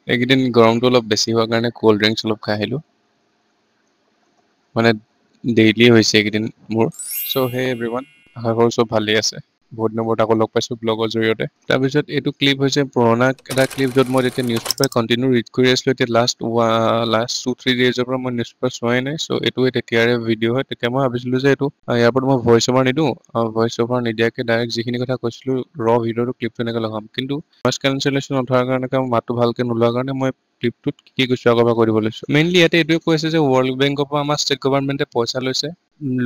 এইকেইদিন গৰমটো অলপ বেছি হোৱাৰ কাৰণে কোল্ড ড্ৰিংকছ অলপ খাই আহিলোঁ। মানে ডেইলি হৈছে এইকেইদিন মোৰ। চ' হে এভৰিৱান, আশা কৰোঁ চব ভালেই আছে। বহুত দিনৰ মূৰত আকৌ লগ পাইছোঁ ব্লগৰ জৰিয়তে। তাৰপিছত এইটো ক্লিপ হৈছে পুৰণা এটা ক্লিপ য'ত মই তেতিয়া নিউজ পেপাৰ কণ্টিনিউ ৰিড কৰি আছিলোঁ। এতিয়া লাষ্ট 2-3 ডেইজৰ পৰা মই নিউজ পেপাৰ চোৱাই নাই। চ' এইটো তেতিয়াৰে ভিডিঅ' হয়। তেতিয়া মই ভাবিছিলোঁ যে এইটো ইয়াৰ পৰা মই ভইচ অভাৰ নিদিওঁ, ভইচ অভাৰ নিদিয়াকৈ ডাইৰেক্ট যিখিনি কথা কৈছিলোঁ ভিডিঅ'টো ক্লিপটো এনেকৈ লগাম। কিন্তু নইজ কেঞ্চেলেশ্যন নথকাৰ কাৰণে মাতটো ভালকৈ নোলোৱাৰ কাৰণে মই ক্লিপটোত কি কৈছোঁ আকৌ এবাৰ কৈ দিব লৈছোঁ। মেইনলি ইয়াতে এইটোৱে কৈ আছে যে ৱৰ্ল্ড বেংকৰ পৰা আমাৰ ষ্টেট গভৰ্ণমেণ্টে পইচা লৈছে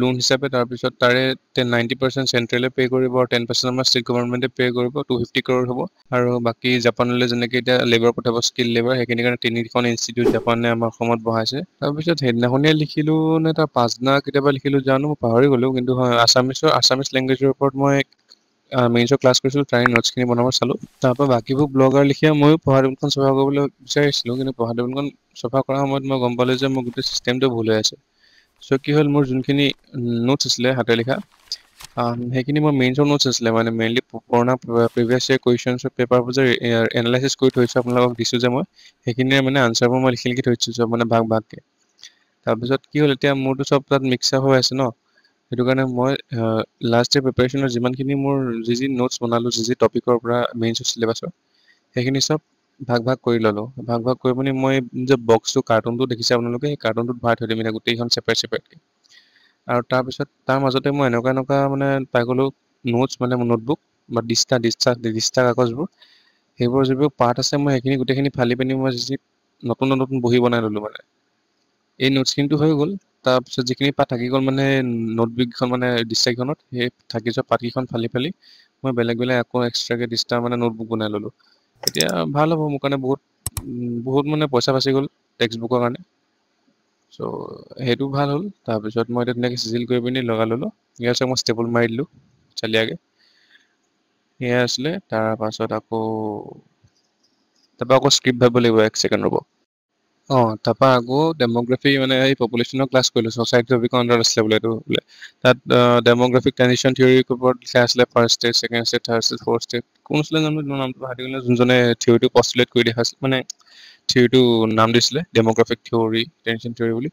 লোন হিচাপে। তাৰপিছত তাৰে 90% চেণ্ট্ৰেলে পে' কৰিব আৰু 10% আমাৰ ষ্টেট গভৰ্ণমেণ্টে পে' কৰিব। 250 crore হ'ব। আৰু বাকী জাপানলৈ যেনেকৈ এতিয়া লেবাৰ পঠাব, স্কিল লেবাৰ, সেইখিনি কাৰণে 3খন ইনষ্টিটিউট জাপানে আমাৰ অসমত বহাইছে। তাৰপিছত সেইদিনাখনেই লিখিলোঁ নে তাৰ পাছদিনা কেতিয়াবা লিখিলোঁ জানো, মই পাহৰি গ'লোঁ। কিন্তু হয়, আছামিছ লেংগুৱেজৰ ওপৰত মই মেইনছৰ ক্লাছ কৰিছিলোঁ, তাৰে নোটছখিনি বনাব চালোঁ। তাৰপৰা বাকীবোৰ ব্লগাৰ লিখিয়া ময়ো পঢ়া টেবুলখন চফা কৰিবলৈ বিচাৰিছিলোঁ। কিন্তু পঢ়া টেবুলখন চফা কৰাৰ সময়ত মই গম পালোঁ যে মোৰ গোটেই চিষ্টেমটো ভুল হৈ আছে। চ' কি হ'ল, মোৰ যোনখিনি নোটছ আছিলে হাতে লিখা, সেইখিনি মোৰ মেইনছৰ নোটছ আছিলে। মানে মেইনলি পুৰণা প্ৰিভিয়াছ ইয়েৰ কুৱেশ্যনছৰ পেপাৰবোৰ যে এনালাইচিছ কৰি থৈছোঁ, আপোনালোকক দিছোঁ যে মই সেইখিনিৰে মানে আনচাৰবোৰ মই লিখি থৈছোঁ চব, মানে ভাগকৈ। তাৰপিছত কি হ'ল, এতিয়া মোৰতো চব তাত মিক্স আপ হৈ আছে ন। সেইটো কাৰণে মই লাষ্ট ইয়েৰ প্ৰিপেৰেশ্যনৰ যিমানখিনি মোৰ যি নোটছ বনালোঁ, যি টপিকৰ পৰা মেইনছৰ চিলেবাছৰ, সেইখিনি চব ভাগ কৰি ল'লোঁ। ভাগ কৰি পিনি মই যে বক্সটো কাৰ্টুনটো দেখিছে আপোনালোকে, সেই কাৰ্টুনটোত ভৰাই থৈ দিম মানে গোটেইখন ছেপাৰেটকৈ। আৰু তাৰপিছত তাৰ মাজতে মই এনেকুৱা মানে পাই গ'লোঁ নোটছ, মানে নোটবুক বা দিস্তা কাগজবোৰ, সেইবোৰ যিবোৰ পাৰ্ট আছে মই সেইখিনি গোটেইখিনি ফালি পিনি মই নতুন বহি বনাই ল'লোঁ। মানে এই নোটছখিনিটো হৈ গ'ল। তাৰপিছত যিখিনি পাৰ্ট থাকি গ'ল মানে নোটবুকখন, মানে দিস্তাখনত, সেই থাকি যোৱা পাৰ্টকেইখন ফালি মই বেলেগ আকৌ এক্সট্ৰাকৈ দিস্তা মানে নোটবুক বনাই ল'লোঁ। এতিয়া ভাল হ'ব মোৰ কাৰণে, বহুত মানে পইচা বাচি গ'ল টেক্সট বুকৰ কাৰণে। চ' সেইটো ভাল হ'ল। তাৰপিছত মই এতিয়া ধুনীয়াকৈ চিজিল কৰি পিনি লগাই ল'লোঁ। ইয়াৰ পিছত মই ষ্টেপল মাৰি দিলোঁ চালিয়াকৈ। সেয়াই আছিলে। তাৰপাছত আকৌ স্ক্ৰিপ্ট ভাবিব লাগিব, 1 ছেকেণ্ড ৰ'ব। তাৰপৰা আকৌ ডেম'গ্ৰাফি, মানে এই পপুলেশ্যনৰ ক্লাছ কৰিলোঁ। ছ'চাইটি অফ ইকনমিক আছিলে বোলে এইটো বোলে। তাত ডেম'গ্ৰাফিক ট্ৰানজিশ্যন থিয়ৰীৰ ওপৰত লিখা আছিলে। First stage, second stage, third stage, fourth stage. কোন আছিলে জানো, নামটো পাহৰি গ'লোঁ। যোনজনে থিয়ৰীটো পষ্টুলেট কৰি দেখাইছিলে, মানে থিয়ৰীটো নাম দিছিলে ডেম'গ্ৰাফিক থিয়ৰী, ট্ৰানজিশ্যন থিয়ৰী বুলি।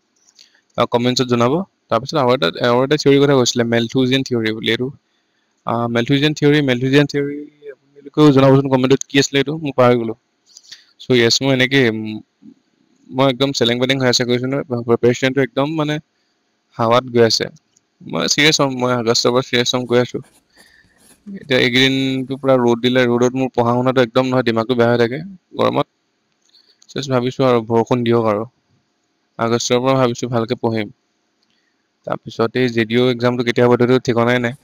কমেণ্টছত জনাব। তাৰপিছত আৰু এটা থিয়ৰীৰ কথা কৈছিলে, মেলথুজিয়ান থিয়ৰী বুলি। এইটো মেলথুজিয়ান থিয়ৰী আপোনালোকেও জনাবচোন কমেণ্টত, কি আছিলে এইটো, মই পাহৰি গ'লোঁ। চ' য়েছ, মই এনেকৈ মই একদম চেলেং পেটেং হৈ আছে কৈছোঁ নহয়। প্ৰিপেৰেশ্যনটো একদম মানে হাৱাত গৈ আছে। মই চিৰিয়াছ হ'ম, মই আগষ্টৰ পৰা চিৰিয়াছ হ'ম কৈ আছোঁ। এতিয়া এইকেইদিনটো পূৰা ৰ'দ দিলে, ৰ'দত মোৰ পঢ়া শুনাটো একদম নহয়, দিমাগটো বেয়া হৈ থাকে গৰমত। জাষ্ট ভাবিছোঁ আৰু বৰষুণ দিয়ক আৰু আগষ্টৰ পৰা ভাবিছোঁ ভালকৈ পঢ়িম। তাৰপিছত এই JDO এক্সামটো কেতিয়া হ'ব এইটো ঠিকনাই নাই।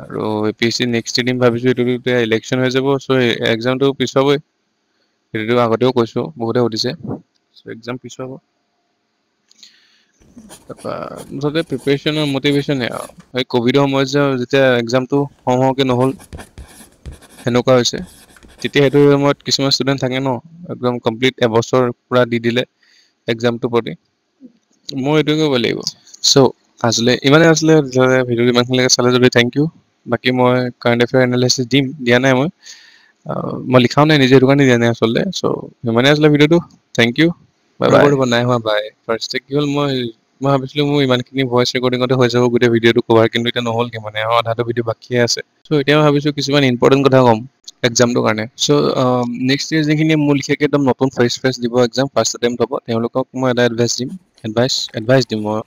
আৰু APSC নেক্সট দিম ভাবিছোঁ। এইটোতো এতিয়া ইলেকশ্যন হৈ যাব। চ' এক্সামটো পিছুৱাবই। সেইটোতো আগতেও কৈছোঁ, বহুতে সুধিছে। চ' এক্সাম পিছুৱাব। তাৰপৰা মুঠতে প্ৰিপেৰেশ্যনৰ মটিভেশ্যনে আৰু এই ক'ভিডৰ সময়ত যেতিয়া এক্সামটো হওঁকে নহ'ল, সেনেকুৱা হৈছে। তেতিয়া সেইটো সময়ত কিছুমান ষ্টুডেণ্ট থাকে ন, একদম কমপ্লিট এবছৰ পূৰা দি দিলে এক্সামটোৰ প্ৰতি। মই এইটোৱে কৰিব লাগিব। চ' আছিলে ইমানে আছিলে। ভিডিঅ'টো ইমানখিনিলৈকে চালে যদি থেংক ইউ। বাকী মই কাৰেণ্ট এফেয়াৰ এনালাইচিছ দিয়া নাই। মই লিখাও নাই নিজে, সেইটো কাৰণে দিয়া নাই আচলতে। চ' সিমানে আছিলে ভিডিঅ'টো। Thank you, bye bye. নাই হোৱা বাই। ফাৰ্ষ্টে কি হ'ল, মই ভাবিছিলোঁ মোৰ ইমানখিনি ভইচ ৰেকৰ্ডিঙতে হৈ যাব গোটেই ভিডিঅ'টো কভাৰ, কিন্তু এতিয়া নহ'লগে মানে, আৰু আধাটো ভিডিঅ' বাকীয়ে আছে। চ' এতিয়া মই ভাবিছোঁ কিছুমান ইম্পৰ্টেণ্ট কথা ক'ম এক্সামটোৰ কাৰণে। চ' নেক্সট ইয়েৰ যিখিনি মোৰ লিখিয়াকৈ একদম নতুন ফ্ৰেছ দিব এক্সাম, ফাৰ্ষ্ট এটেম্প্ট হ'ব, তেওঁলোকক মই এটা এডভাইচ দিম মই।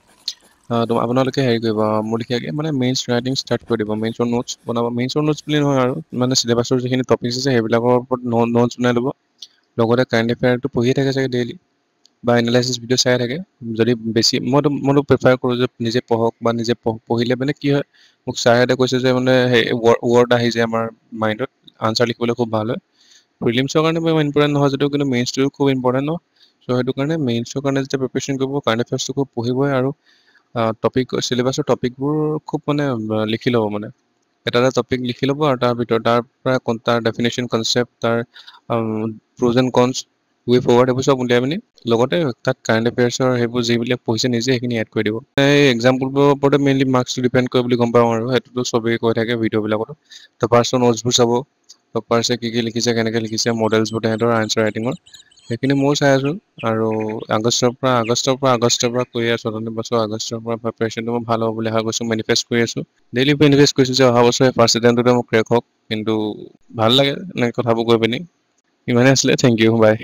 আপোনালোকে হেৰি কৰিব, মোৰ লিখিয়াকৈ মানে মেইনছ ৰাইটিং ষ্টাৰ্ট কৰি দিব। মেইনছৰ নোটছ বনাব। মেইনছৰ নোটছ বুলি নহয় আৰু মানে চিলেবাছৰ যিখিনি টপিকছ আছে সেইবিলাকৰ ওপৰত নোটছ বনাই ল'ব। লগতে কাৰেণ্ট এফেয়াৰটো পঢ়িয়ে থাকে চাগে ডেইলি, বা এনালাইচিছ ভিডিঅ' চাই থাকে। যদি বেছি মইতো প্ৰিফাৰ কৰোঁ যে নিজে পঢ়ক, বা নিজে পঢ়িলে মানে কি হয়, মোক ছাৰহঁতে কৈছে যে মানে সেই ৱৰ্ড আহি যায় আমাৰ মাইণ্ডত, আনচাৰ লিখিবলৈ খুব ভাল হয়। প্ৰিলিমছৰ কাৰণে ইমান ইম্পৰ্টেণ্ট নহয় যদিও, কিন্তু মেইনছটো খুব ইম্পৰ্টেণ্ট ন। চ' সেইটো কাৰণে মেইনছৰ কাৰণে যেতিয়া প্ৰিপেৰেশ্যন কৰিব, কাৰেণ্ট এফেয়াৰ্ছটো খুব পঢ়িবই। আৰু চিলেবাছৰ টপিকবোৰ খুব মানে লিখি ল'ব। মানে এটা টপিক লিখি ল'ব, আৰু তাৰ পৰা তাৰ ডেফিনেশ্যন, কনচেপ্ট, তাৰ pros and cons, way forward, সেইবোৰ চব উলিয়াই পিনি লগতে তাত কাৰেণ্ট এফেয়াৰ্ছৰ সেইবোৰ যিবিলাক পঢ়িছে নিজে, সেইখিনি এড কৰি দিব। এই এক্সাম্পলবোৰৰ ওপৰতে মেইনলি মাৰ্কছটো ডিপেণ্ড কৰে বুলি গম পাওঁ, আৰু সেইটোতো চবেই কৈ থাকে ভিডিঅ'বিলাকতো। টপাৰ্ছৰ নোটছবোৰ চাব, টপাৰ্ছে কি লিখিছে, কেনেকৈ লিখিছে, মডেলছবোৰ তেহেঁতৰ আনচাৰ ৰাইটিঙৰ। সেইখিনি ময়ো চাই আছোঁ আৰু আগষ্টৰ পৰা কৰি আছোঁ নতুন বছৰ আগষ্টৰ পৰা প্ৰিপাৰেশ্যনটো মোৰ ভাল হ'ব বুলি আশা কৰিছোঁ মেনিফেষ্ট কৰি আছোঁ ডেইলি মেনিফেষ্ট কৰিছোঁ যে অহা বছৰে ফাৰ্ষ্ট এটেম্পটোতে মোৰ ক্ৰেক হওক কিন্তু ভাল লাগে এনেকৈ কথাবোৰ কৈ পিনি ইমানেই আছিলে থেংক ইউ বাই